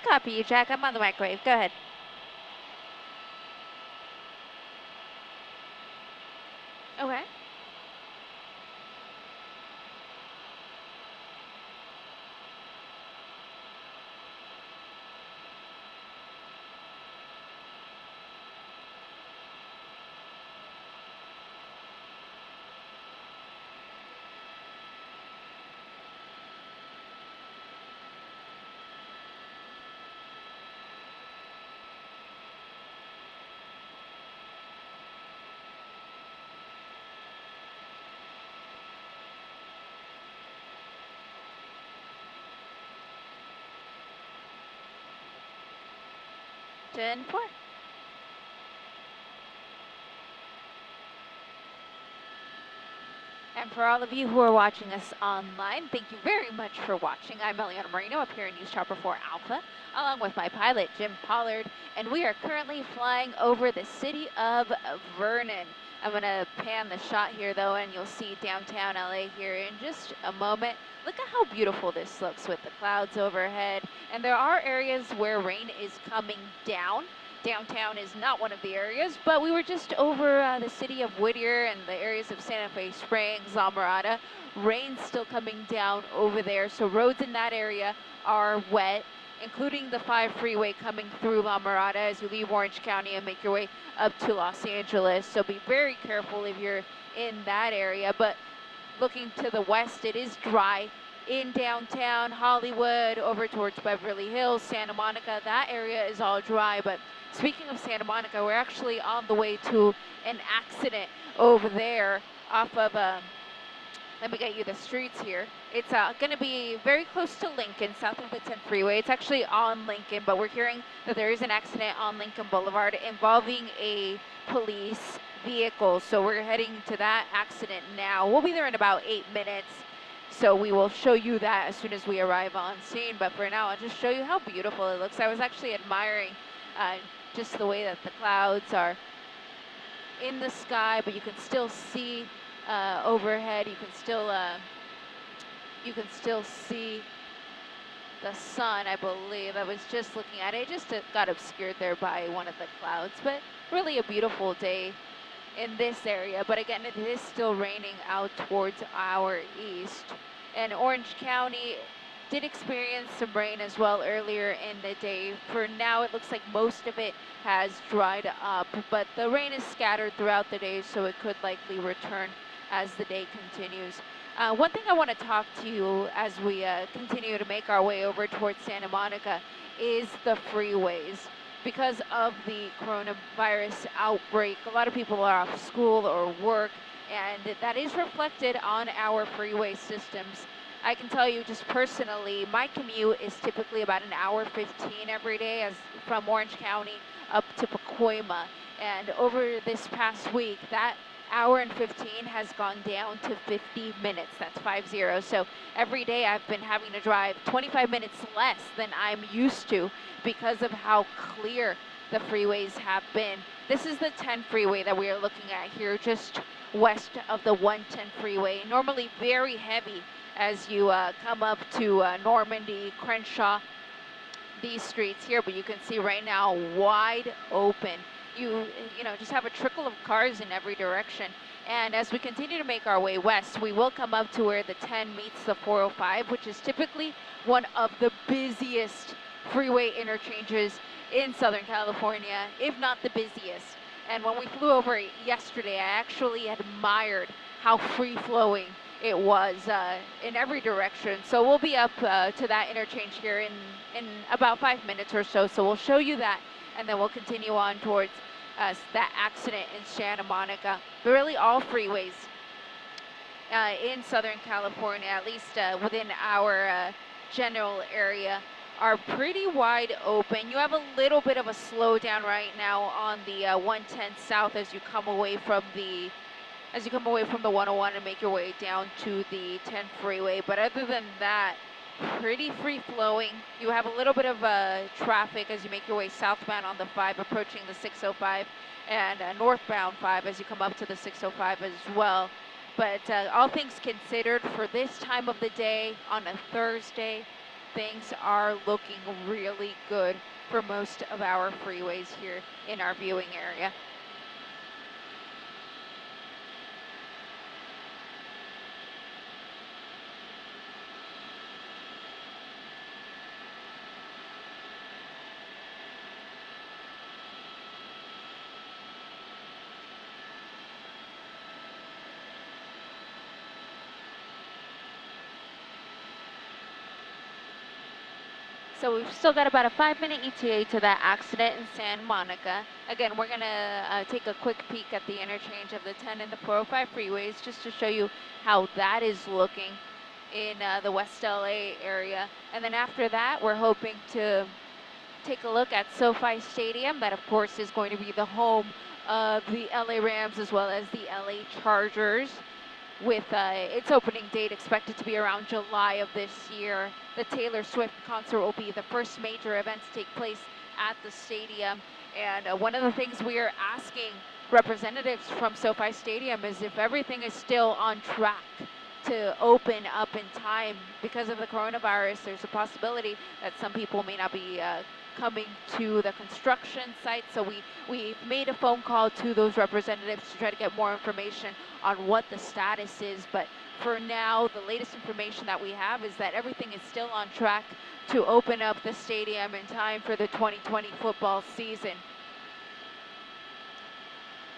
copy you, Jack. I'm on the microwave. Go ahead. Okay. Ten four. And for all of you who are watching us online, thank you very much for watching. I'm Eliana Marino up here in News Chopper 4 Alpha, along with my pilot, Jim Pollard, and we are currently flying over the city of Vernon. I'm going to pan the shot here, though, and you'll see downtown LA here in just a moment. Look at how beautiful this looks with the clouds overhead, and there are areas where rain is coming down. Downtown is not one of the areas, but we were just over the city of Whittier and the areas of Santa Fe Springs, La Mirada. Rain's still coming down over there, so roads in that area are wet, including the 5 freeway coming through La Mirada as you leave Orange County and make your way up to Los Angeles. So be very careful if you're in that area. But looking to the west, it is dry in downtown Hollywood, over towards Beverly Hills, Santa Monica. That area is all dry, but speaking of Santa Monica, we're actually on the way to an accident over there off of, let me get you the streets here. It's going to be very close to Lincoln, south of the 10 freeway. It's actually on Lincoln, but we're hearing that there is an accident on Lincoln Boulevard involving a police vehicle. So we're heading to that accident now. We'll be there in about 8 minutes. So we will show you that as soon as we arrive on scene. But for now, I'll just show you how beautiful it looks. I was actually admiring just the way that the clouds are in the sky, but you can still see overhead. You can still see the sun, I believe. I was just looking at it. It just got obscured there by one of the clouds, but really a beautiful day in this area. But again, it is still raining out towards our east. And Orange County did experience some rain as well earlier in the day. For now, it looks like most of it has dried up, but the rain is scattered throughout the day, so it could likely return as the day continues. One thing I want to talk to you as we continue to make our way over towards Santa Monica is the freeways. Because of the coronavirus outbreak, a lot of people are off school or work, and that is reflected on our freeway systems. I can tell you just personally, my commute is typically about an hour 15 every day from Orange County up to Pacoima. And over this past week, that hour and 15 has gone down to 50 minutes. That's 50. So every day I've been having to drive 25 minutes less than I'm used to because of how clear the freeways have been. This is the 10 freeway that we are looking at here, just west of the 110 freeway. Normally very heavy as you come up to Normandy, Crenshaw, these streets here, but you can see right now wide open. You know, just have a trickle of cars in every direction. And as we continue to make our way west, we will come up to where the 10 meets the 405, which is typically one of the busiest freeway interchanges in Southern California, if not the busiest. And when we flew over yesterday, I actually admired how free-flowing it was in every direction. So we'll be up to that interchange here in about 5 minutes or so. So we'll show you that, and then we'll continue on towards that accident in Santa Monica. But really all freeways in Southern California, at least within our general area, are pretty wide open. You have a little bit of a slowdown right now on the 110 South as you come away from the 101 and make your way down to the 10 freeway. But other than that, pretty free-flowing. You have a little bit of traffic as you make your way southbound on the 5, approaching the 605, and northbound 5 as you come up to the 605 as well. But all things considered, for this time of the day on a Thursday, things are looking really good for most of our freeways here in our viewing area. So we've still got about a 5-minute ETA to that accident in Santa Monica. Again, we're gonna take a quick peek at the interchange of the 10 and the 405 freeways just to show you how that is looking in the West LA area. And then after that, we're hoping to take a look at SoFi Stadium. That, of course, is going to be the home of the LA Rams as well as the LA Chargers, with its opening date expected to be around July of this year. The Taylor Swift concert will be the first major event to take place at the stadium. And one of the things we are asking representatives from SoFi Stadium is if everything is still on track to open up in time. Because of the coronavirus, there's a possibility that some people may not be coming to the construction site. So we made a phone call to those representatives to try to get more information on what the status is. But for now, the latest information that we have is that everything is still on track to open up the stadium in time for the 2020 football season.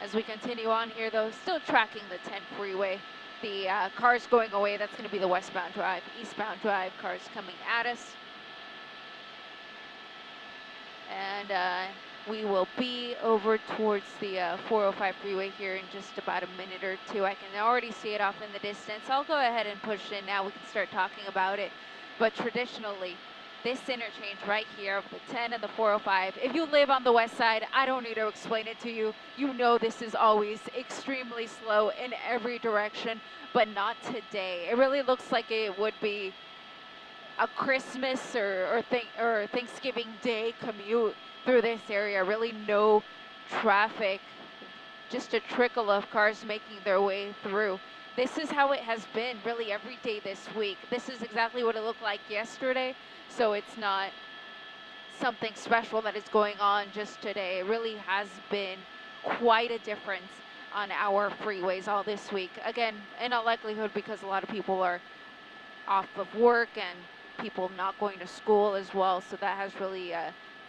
As we continue on here, though, still tracking the 10 freeway. The cars going away, that's going to be the westbound drive. Eastbound drive, cars coming at us. And we will be over towards the 405 freeway here in just about a minute or two. I can already see it off in the distance. I'll go ahead and push in now. We can start talking about it. But traditionally, this interchange right here of the 10 and the 405, if you live on the west side, I don't need to explain it to you. You know this is always extremely slow in every direction, but not today. It really looks like it would be a Christmas or Thanksgiving Day commute through this area. Really no traffic, just a trickle of cars making their way through. This is how it has been really every day this week. This is exactly what it looked like yesterday, so it's not something special that is going on just today. It really has been quite a difference on our freeways all this week. Again, in all likelihood because a lot of people are off of work and people not going to school as well, so that has really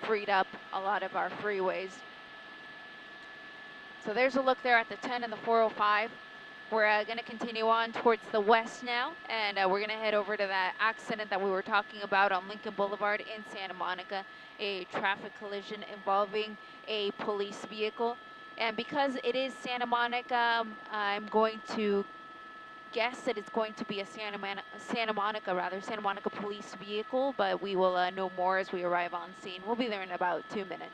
freed up a lot of our freeways. So there's a look there at the 10 and the 405. We're going to continue on towards the west now, and we're going to head over to that accident that we were talking about on Lincoln Boulevard in Santa Monica, a traffic collision involving a police vehicle. And because it is Santa Monica, I'm going to guess that it's going to be a Santa Monica police vehicle, but we will know more as we arrive on scene. We'll be there in about 2 minutes.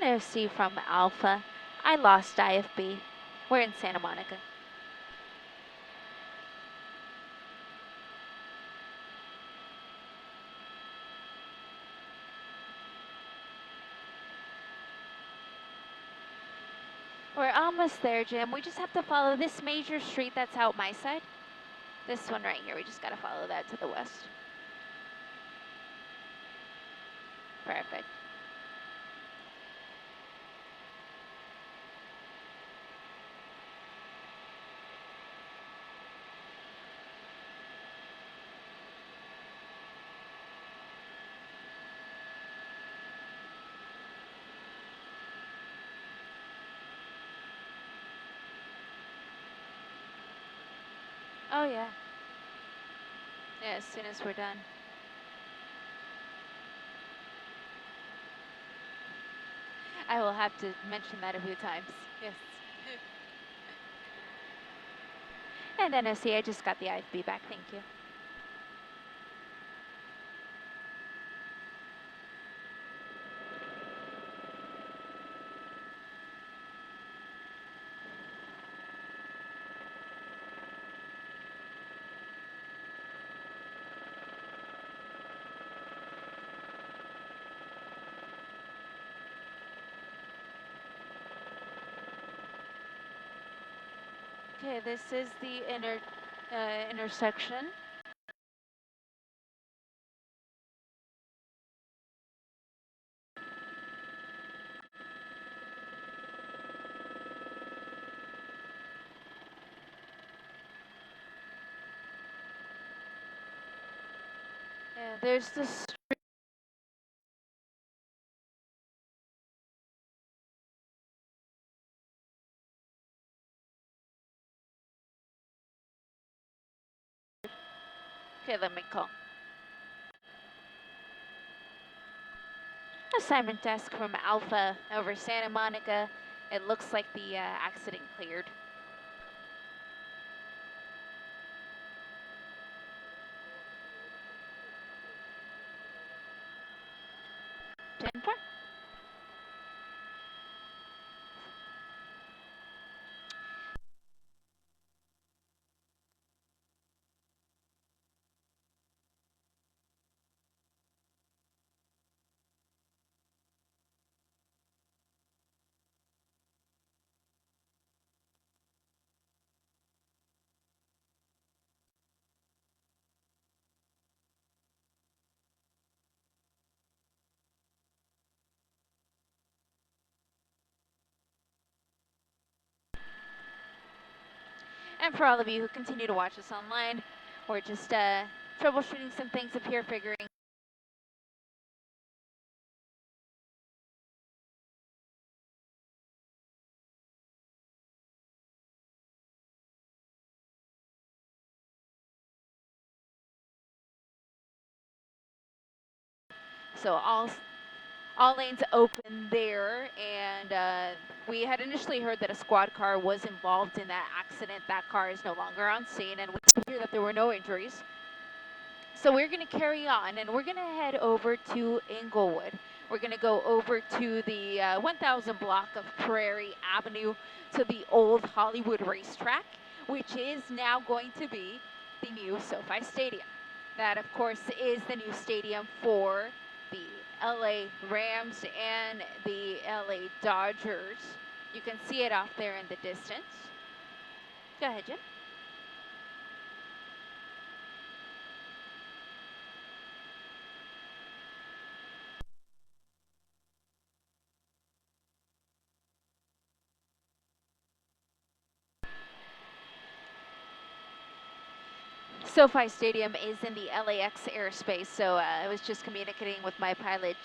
NOC from Alpha. I lost IFB. We're in Santa Monica. We're almost there, Jim. We just have to follow this major street that's out my side. This one right here. We just got to follow that to the west. Perfect. Oh, yeah. Yeah, as soon as we're done. I will have to mention that a few times. Yes. And NOC, I just got the IFB back, thank you. Okay, this is the intersection. Yeah, there's this. Okay, let me call. Assignment desk from Alpha over Santa Monica. It looks like the accident cleared. 10-4. And for all of you who continue to watch us online, we're just troubleshooting some things up here, figuring. So all lanes open there, and we had initially heard that a squad car was involved in that accident. That car is no longer on scene, and we hear that there were no injuries. So we're going to carry on, and we're going to head over to Inglewood. We're going to go over to the 1000 block of Prairie Avenue to the old Hollywood racetrack, which is now going to be the new SoFi Stadium. That, of course, is the new stadium for the LA Rams and the LA Dodgers. You can see it off there in the distance. Go ahead, Jim. SoFi Stadium is in the LAX airspace, so I was just communicating with my pilot,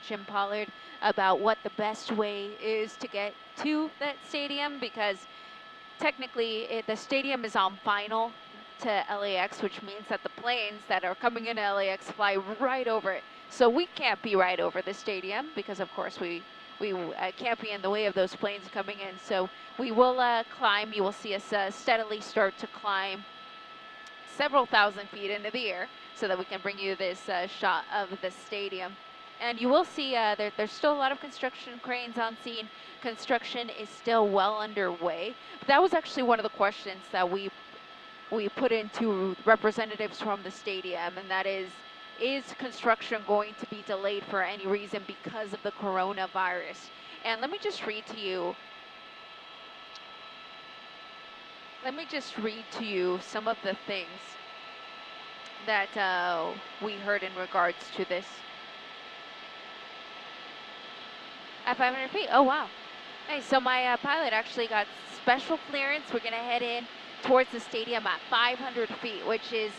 Jim Pollard, about what the best way is to get to that stadium, because technically the stadium is on final to LAX, which means that the planes that are coming into LAX fly right over it. So we can't be right over the stadium because, of course, we can't be in the way of those planes coming in. So we will climb. You will see us steadily start to climb several thousand feet into the air so that we can bring you this shot of the stadium. And you will see there's still a lot of construction cranes on scene. Construction is still well underway. But that was actually one of the questions that we put into representatives from the stadium, and that is construction going to be delayed for any reason because of the coronavirus? And let me just read to you some of the things that we heard in regards to this. At 500 feet, oh wow. Nice, so my pilot actually got special clearance. We're gonna head in towards the stadium at 500 feet, which is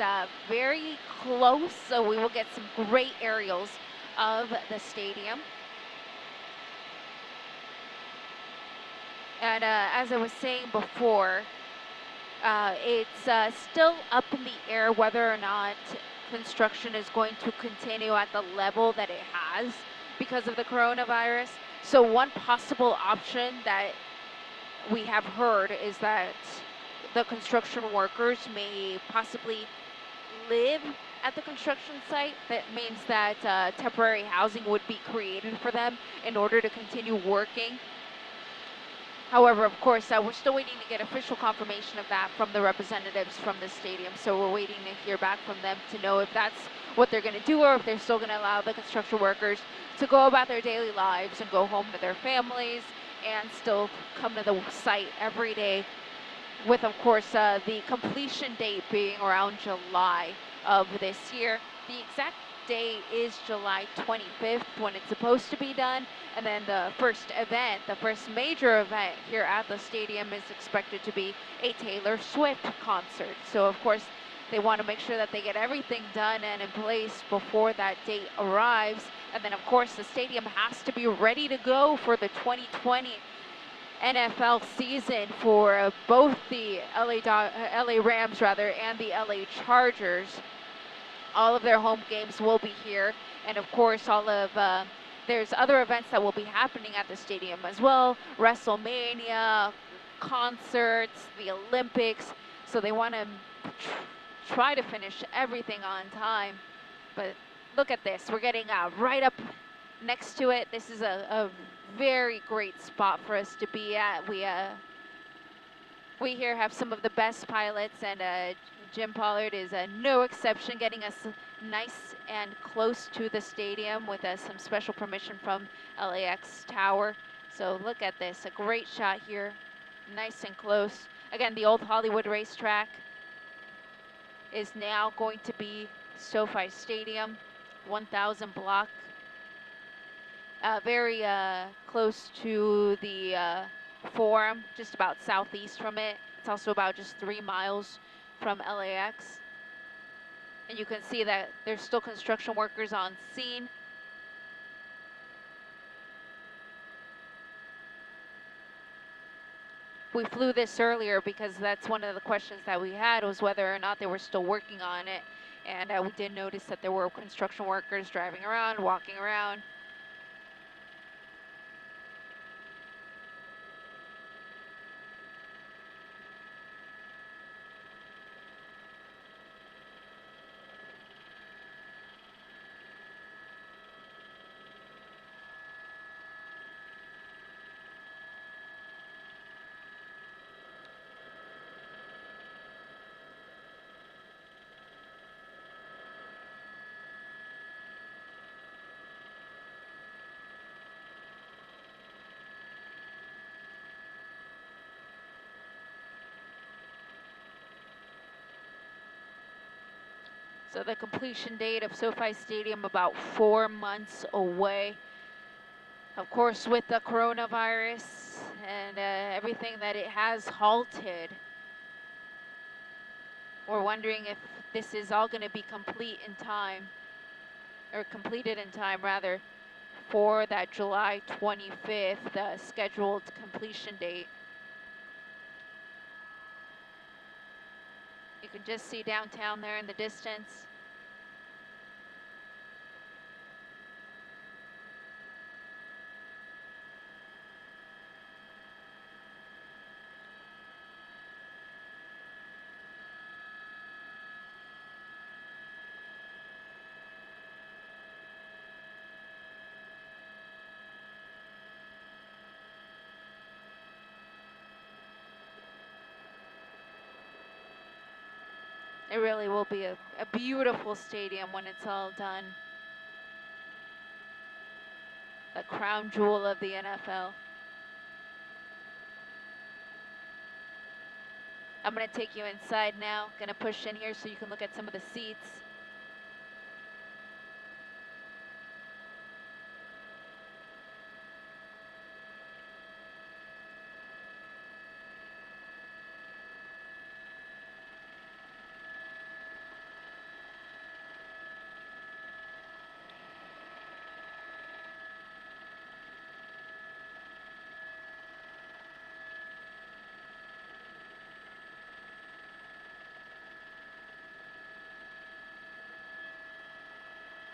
very close, so we will get some great aerials of the stadium. And as I was saying before, it's still up in the air whether or not construction is going to continue at the level that it has because of the coronavirus. So one possible option that we have heard is that the construction workers may possibly live at the construction site. That means that temporary housing would be created for them in order to continue working. However, of course, we're still waiting to get official confirmation of that from the representatives from the stadium. So we're waiting to hear back from them to know if that's what they're going to do or if they're still going to allow the construction workers to go about their daily lives and go home to their families and still come to the site every day, with, of course, the completion date being around July of this year. The exact date is July 25th when it's supposed to be done. And then the first event, the first major event here at the stadium is expected to be a Taylor Swift concert. So, of course, they want to make sure that they get everything done and in place before that date arrives. And then, of course, the stadium has to be ready to go for the 2020 NFL season for both the LA Rams and the LA Chargers. All of their home games will be here, and of course all of there's other events that will be happening at the stadium as well. WrestleMania, concerts, the Olympics. So they want to try to finish everything on time. But look at this, we're getting right up next to it. This is a very great spot for us to be at. We here have some of the best pilots, and Jim Pollard is no exception, getting us nice and close to the stadium with some special permission from LAX Tower. So look at this, a great shot here, nice and close. Again, the old Hollywood racetrack is now going to be SoFi Stadium, 1000 block. Very close to the Forum, just about southeast from it. It's also about just 3 miles from LAX. And you can see that there's still construction workers on scene. We flew this earlier because that's one of the questions that we had, was whether or not they were still working on it. And we did notice that there were construction workers driving around, walking around. So the completion date of SoFi Stadium about 4 months away. Of course, with the coronavirus and everything that it has halted, we're wondering if this is all going to be complete in time, or completed in time rather, for that July 25th scheduled completion date. You can just see downtown there in the distance. It really will be a beautiful stadium when it's all done. The crown jewel of the NFL. I'm going to take you inside now. Going to push in here so you can look at some of the seats.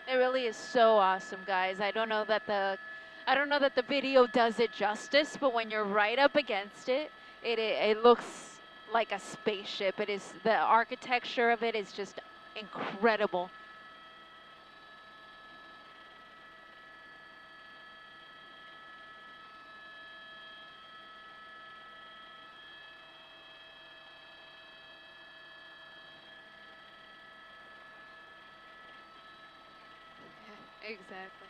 It really is so awesome, guys. I don't know that the video does it justice, but when you're right up against it, it looks like a spaceship. It is, the architecture of it is just incredible. Exactly.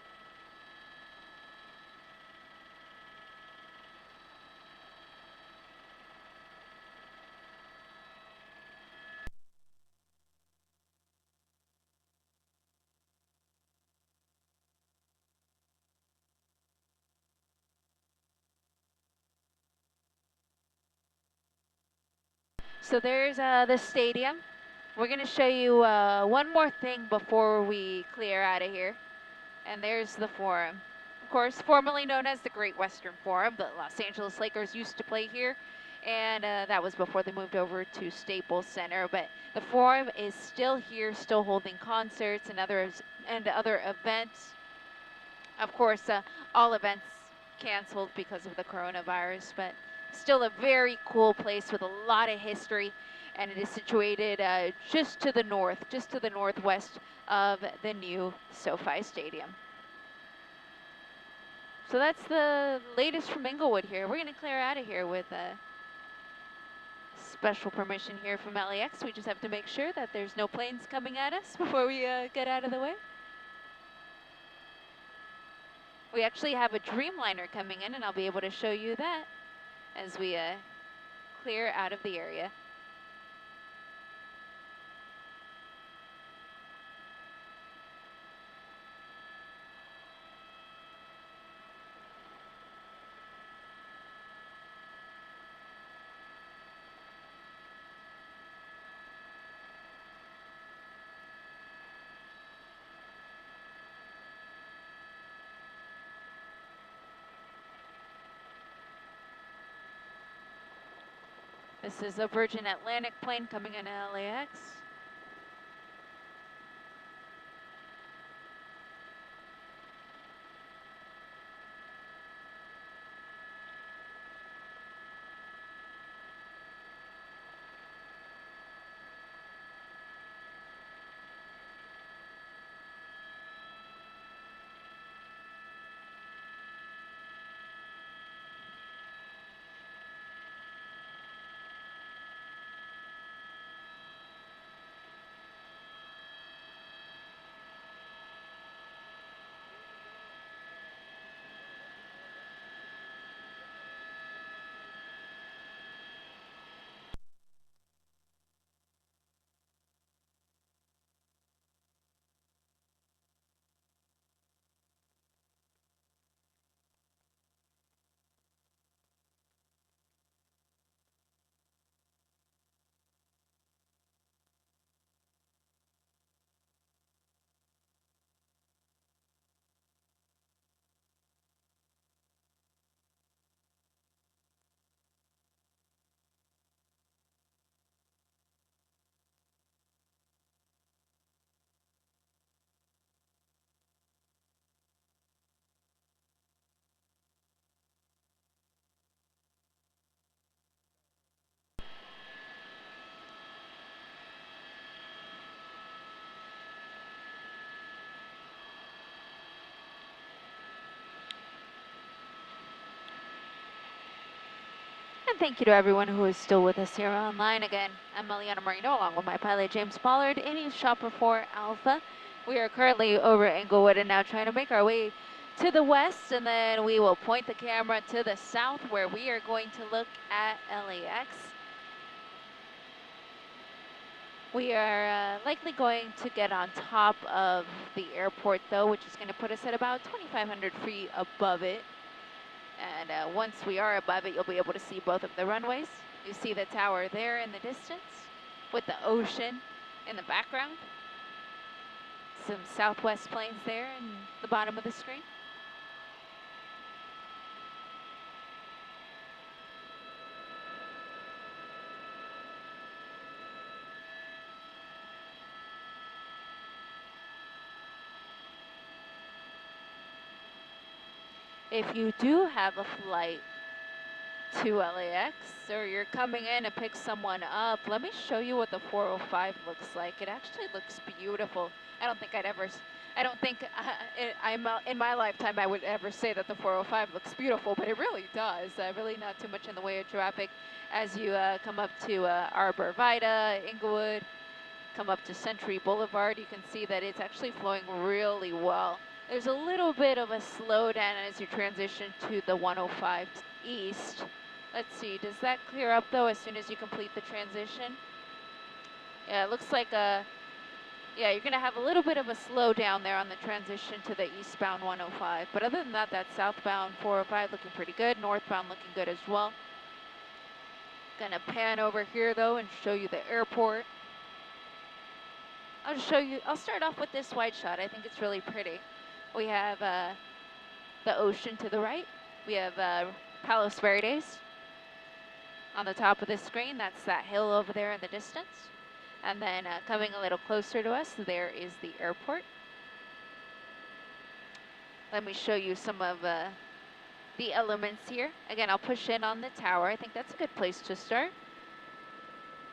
So there's the stadium. We're going to show you one more thing before we clear out of here. And there's the Forum. Of course, formerly known as the Great Western Forum. The Los Angeles Lakers used to play here. And that was before they moved over to Staples Center. But the Forum is still here, still holding concerts and other events. Of course, all events canceled because of the coronavirus, but still a very cool place with a lot of history, and it is situated just to the north, just to the northwest of the new SoFi Stadium. So that's the latest from Inglewood here. We're going to clear out of here with a special permission here from LAX. We just have to make sure that there's no planes coming at us before we get out of the way. We actually have a Dreamliner coming in, and I'll be able to show you that as we clear out of the area. This is a Virgin Atlantic plane coming into LAX. And thank you to everyone who is still with us here online. Again, I'm Eliana Marino, along with my pilot James Pollard in East Shopper 4 Alpha. We are currently over at Inglewood and now trying to make our way to the west, and then we will point the camera to the south where we are going to look at LAX. We are likely going to get on top of the airport though, which is going to put us at about 2,500 feet above it. And once we are above it, you'll be able to see both of the runways. You see the tower there in the distance with the ocean in the background. Some Southwest planes there in the bottom of the screen. If you do have a flight to LAX, or you're coming in to pick someone up, let me show you what the 405 looks like. It actually looks beautiful. I don't think I'd ever, I don't think in my lifetime I would ever say that the 405 looks beautiful, but it really does. Really not too much in the way of traffic as you come up to Arbor Vitae, Inglewood, come up to Century Boulevard. You can see that it's actually flowing really well. There's a little bit of a slowdown as you transition to the 105 East. Let's see, does that clear up though as soon as you complete the transition? Yeah, it looks like yeah, you're gonna have a little bit of a slowdown there on the transition to the eastbound 105. But other than that, that southbound 405 looking pretty good, northbound looking good as well. Gonna pan over here though and show you the airport. I'll start off with this wide shot. I think it's really pretty. We have the ocean to the right. We have Palos Verdes on the top of the screen. That's that hill over there in the distance. And then coming a little closer to us, there is the airport. Let me show you some of the elements here. Again, I'll push in on the tower. I think that's a good place to start.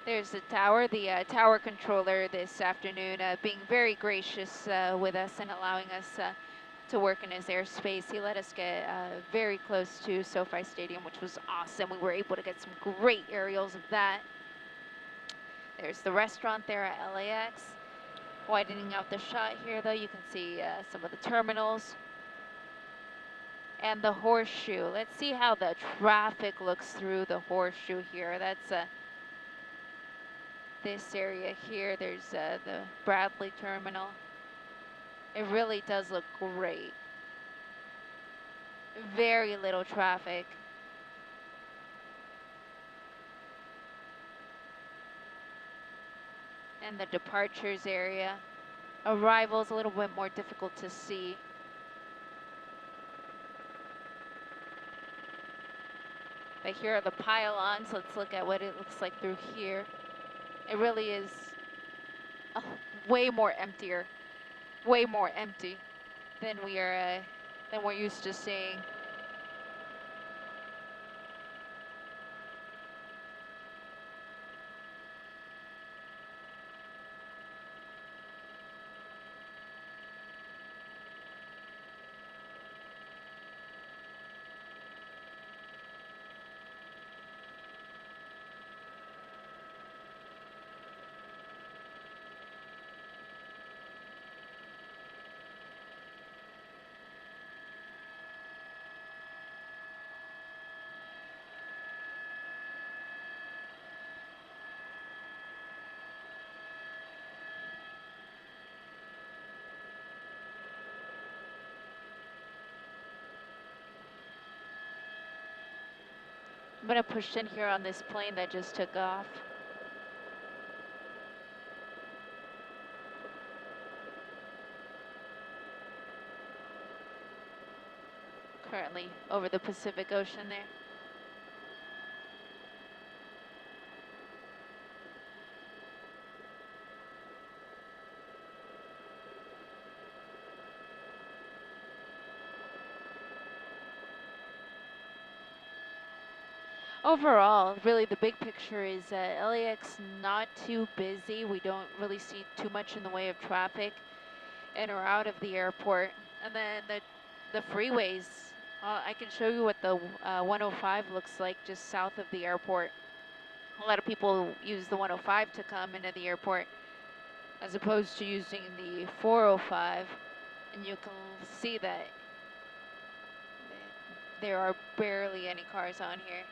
There's the tower controller this afternoon being very gracious with us and allowing us to work in his airspace. He let us get very close to SoFi Stadium, which was awesome. We were able to get some great aerials of that. There's the restaurant there at LAX. Widening out the shot here, though, you can see some of the terminals. And the horseshoe. Let's see how the traffic looks through the horseshoe here. That's this area here. There's the Bradley terminal. It really does look great. Very little traffic. And the departures area. Arrivals a little bit more difficult to see. But here are the pylons. Let's look at what it looks like through here. It really is way more empty than we're used to seeing. I'm gonna push in here on this plane that just took off. Currently over the Pacific Ocean there. Overall, really the big picture is LAX not too busy. We don't really see too much in the way of traffic in or out of the airport. And then the freeways, I can show you what the 105 looks like just south of the airport. A lot of people use the 105 to come into the airport as opposed to using the 405. And you can see that there are barely any cars on here.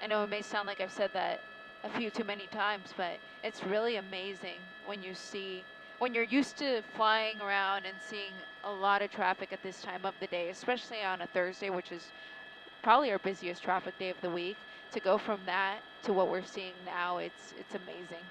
I know it may sound like I've said that a few too many times, but it's really amazing when you're used to flying around and seeing a lot of traffic at this time of the day, especially on a Thursday, which is probably our busiest traffic day of the week. To go from that to what we're seeing now, it's amazing.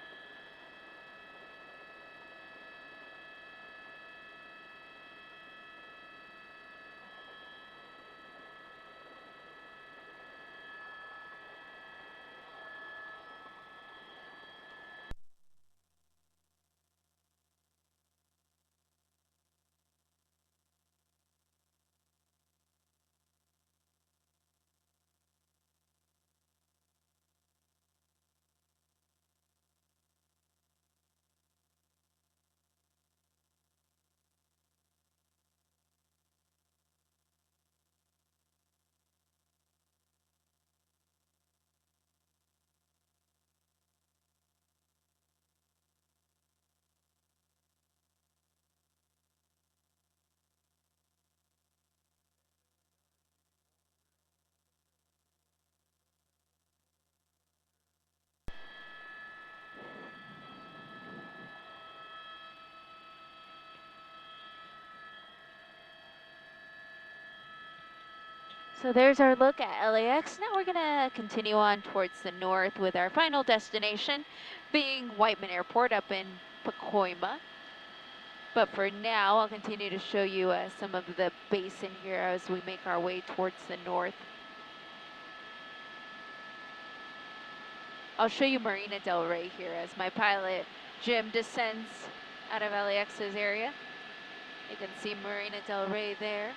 So there's our look at LAX. Now we're gonna continue on towards the north with our final destination being Whiteman Airport up in Pacoima. But for now, I'll continue to show you some of the basin here as we make our way towards the north. I'll show you Marina Del Rey here as my pilot, Jim, descends out of LAX's area. You can see Marina Del Rey there.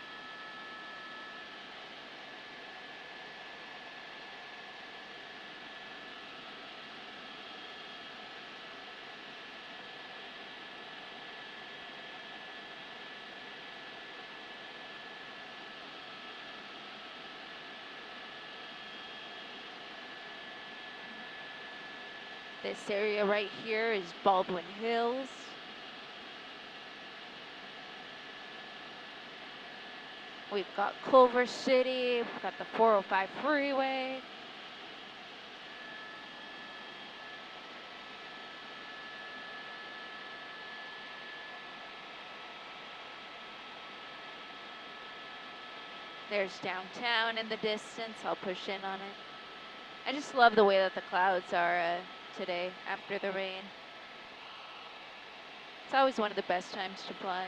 This area right here is Baldwin Hills. We've got Culver City, we've got the 405 freeway. There's downtown in the distance. I'll push in on it. I just love the way that the clouds are today after the rain. It's always one of the best times to fly.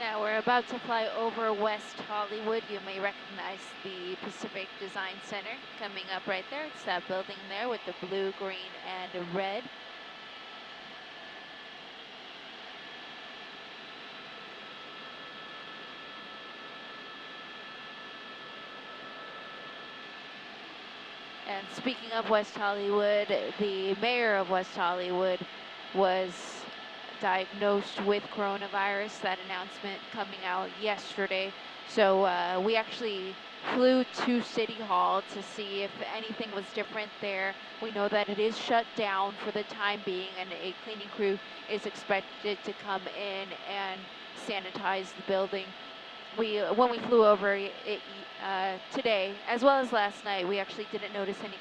Now we're about to fly over West Hollywood. You may recognize the Pacific Design Center coming up right there. It's that building there with the blue, green, and red. And speaking of West Hollywood, the mayor of West Hollywood was diagnosed with coronavirus. That announcement coming out yesterday. So we actually flew to City Hall to see if anything was different there. We know that it is shut down for the time being, and a cleaning crew is expected to come in and sanitize the building. When we flew over today, as well as last night, we actually didn't notice any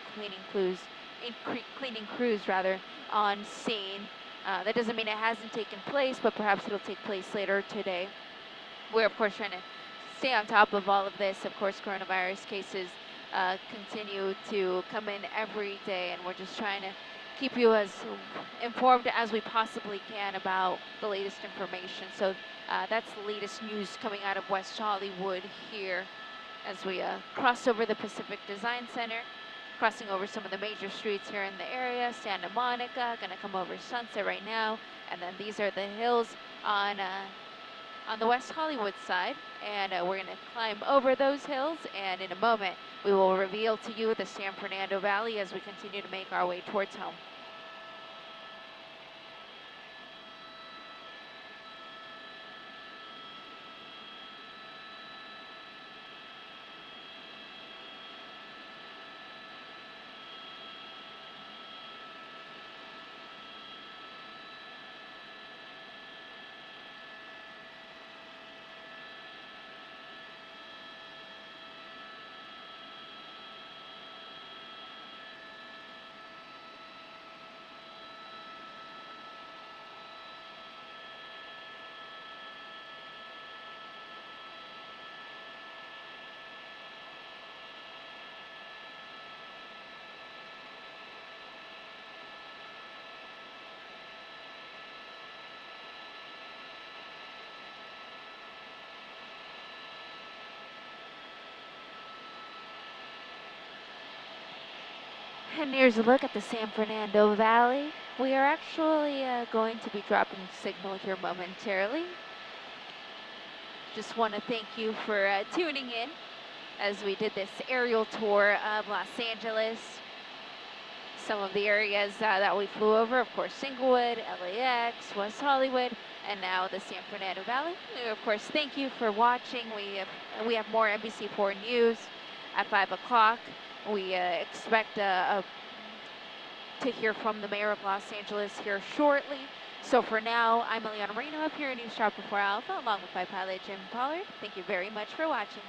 cleaning crews rather on scene. That doesn't mean it hasn't taken place, but perhaps it'll take place later today. We're of course trying to stay on top of all of this. Of course, coronavirus cases continue to come in every day, and we're just trying to keep you as informed as we possibly can about the latest information. So that's the latest news coming out of West Hollywood here as we cross over the Pacific Design Center, crossing over some of the major streets here in the area. Santa Monica, gonna come over Sunset right now, and then these are the hills on the West Hollywood side, and we're gonna climb over those hills, and in a moment we will reveal to you the San Fernando Valley as we continue to make our way towards home. And here's a look at the San Fernando Valley. We are actually going to be dropping signal here momentarily. Just want to thank you for tuning in as we did this aerial tour of Los Angeles. Some of the areas that we flew over, of course, Inglewood, LAX, West Hollywood, and now the San Fernando Valley. And of course, thank you for watching. We have more NBC4 news at 5 o'clock. We expect to hear from the mayor of Los Angeles here shortly. So for now, I'm Eliana Marino up here in News Shop before Alpha, along with my pilot Jim Pollard. Thank you very much for watching.